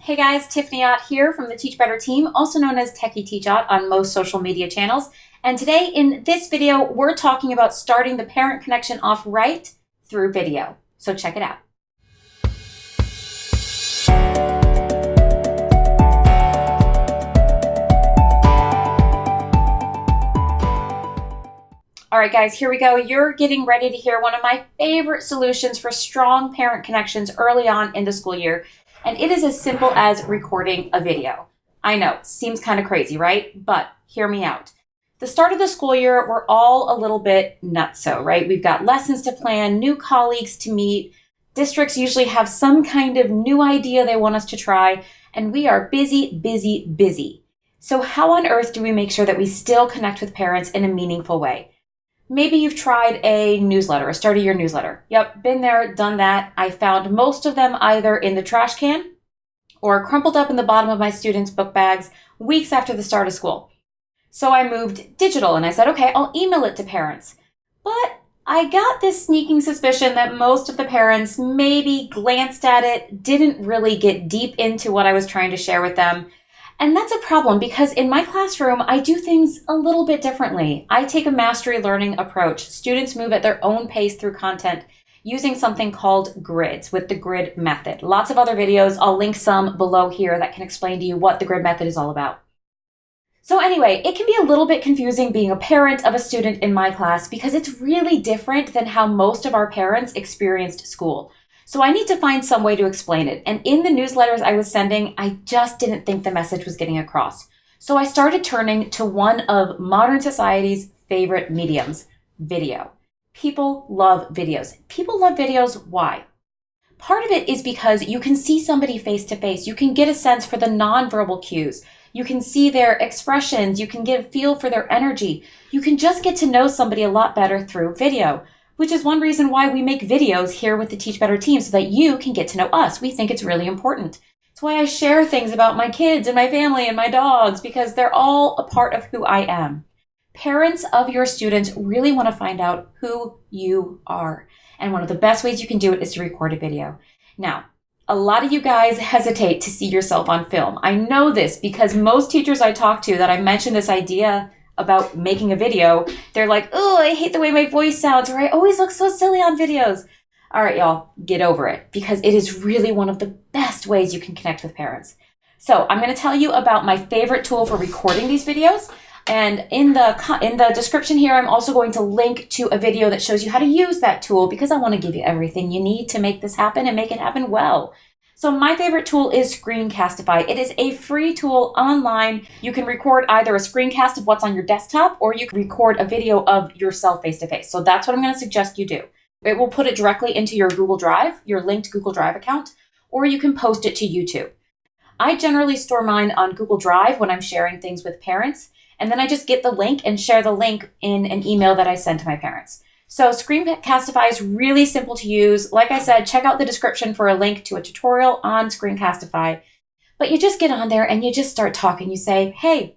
Hey guys, Tiffany Ott here from the Teach Better team, also known as Techie Teach Ott on most social media channels. And today in this video, we're talking about starting the parent connection off right through video. So check it out. All right, guys, here we go. You're getting ready to hear one of my favorite solutions for strong parent connections early on in the school year. And it is as simple as recording a video. I know, seems kind of crazy, right? But hear me out. The start of the school year, we're all a little bit nutso, right? We've got lessons to plan, new colleagues to meet. Districts usually have some kind of new idea they want us to try, and we are busy, busy, busy. So how on earth do we make sure that we still connect with parents in a meaningful way? Maybe you've tried a newsletter, a start of your newsletter. Yep, been there, done that. I found most of them either in the trash can or crumpled up in the bottom of my students' book bags weeks after the start of school. So I moved digital and I said, okay, I'll email it to parents. But I got this sneaking suspicion that most of the parents maybe glanced at it, didn't really get deep into what I was trying to share with them. And that's a problem because in my classroom, I do things a little bit differently. I take a mastery learning approach. Students move at their own pace through content using something called grids with the grid method. Lots of other videos. I'll link some below here that can explain to you what the grid method is all about. So anyway, it can be a little bit confusing being a parent of a student in my class because it's really different than how most of our parents experienced school. So I need to find some way to explain it. And in the newsletters I was sending, I just didn't think the message was getting across. So I started turning to one of modern society's favorite mediums, video. People love videos. People love videos. Why? Part of it is because you can see somebody face to face. You can get a sense for the nonverbal cues. You can see their expressions. You can get a feel for their energy. You can just get to know somebody a lot better through video, which is one reason why we make videos here with the Teach Better team so that you can get to know us. We think it's really important. It's why I share things about my kids and my family and my dogs because they're all a part of who I am. Parents of your students really want to find out who you are. And one of the best ways you can do it is to record a video. Now, a lot of you guys hesitate to see yourself on film. I know this because most teachers I talk to that I mentioned this idea about making a video, they're like, oh, I hate the way my voice sounds, or I always look so silly on videos. All right, y'all, get over it because it is really one of the best ways you can connect with parents. So I'm going to tell you about my favorite tool for recording these videos. And in the description here, I'm also going to link to a video that shows you how to use that tool because I want to give you everything you need to make this happen and make it happen well. So my favorite tool is Screencastify. It is a free tool online. You can record either a screencast of what's on your desktop or you can record a video of yourself face-to-face. So that's what I'm going to suggest you do. It will put it directly into your Google Drive, your linked Google Drive account, or you can post it to YouTube. I generally store mine on Google Drive when I'm sharing things with parents, and then I just get the link and share the link in an email that I send to my parents. So Screencastify is really simple to use. Like I said, check out the description for a link to a tutorial on Screencastify. But you just get on there and you just start talking. You say, hey,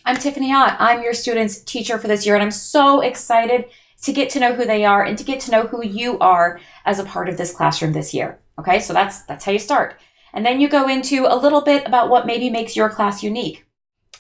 I'm Tiffany Ott. I'm your student's teacher for this year, and I'm so excited to get to know who they are and to get to know who you are as a part of this classroom this year. Okay, so that's how you start. And then you go into a little bit about what maybe makes your class unique.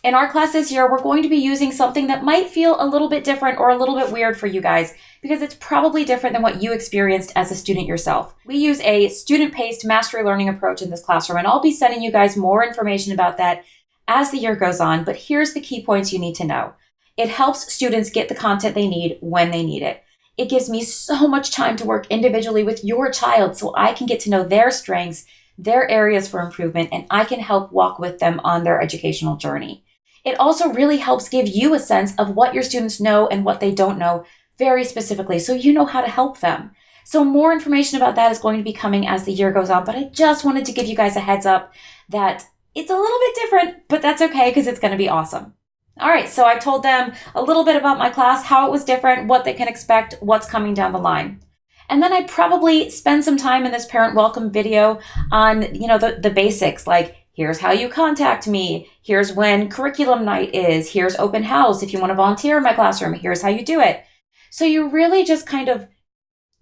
In our class this year, we're going to be using something that might feel a little bit different or a little bit weird for you guys because it's probably different than what you experienced as a student yourself. We use a student-paced mastery learning approach in this classroom, and I'll be sending you guys more information about that as the year goes on, but here's the key points you need to know. It helps students get the content they need when they need it. It gives me so much time to work individually with your child so I can get to know their strengths, their areas for improvement, and I can help walk with them on their educational journey. It also really helps give you a sense of what your students know and what they don't know very specifically, so you know how to help them. So more information about that is going to be coming as the year goes on, but I just wanted to give you guys a heads up that it's a little bit different, but that's okay because it's going to be awesome. All right, so I told them a little bit about my class, how it was different, what they can expect, what's coming down the line. And then I'd probably spend some time in this parent welcome video on, the basics, like here's how you contact me. Here's when curriculum night is. Here's open house. If you want to volunteer in my classroom, here's how you do it. So you really just kind of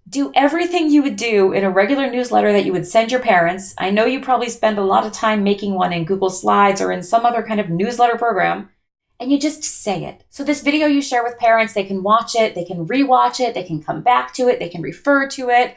Do everything you would do in a regular newsletter that you would send your parents. I know you probably spend a lot of time making one in Google Slides or in some other kind of newsletter program, and you just say it. So this video you share with parents, they can watch it, they can rewatch it, they can come back to it, they can refer to it,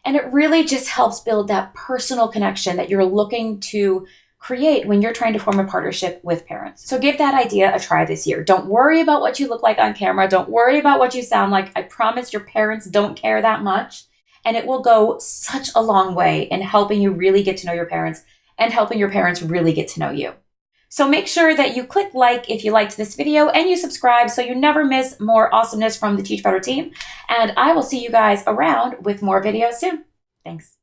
and it really just helps build that personal connection that you're looking to create when you're trying to form a partnership with parents. So give that idea a try this year. Don't worry about what you look like on camera. Don't worry about what you sound like. I promise your parents don't care that much. And it will go such a long way in helping you really get to know your parents and helping your parents really get to know you. So make sure that you click like if you liked this video and you subscribe so you never miss more awesomeness from the Teach Better team. And I will see you guys around with more videos soon. Thanks.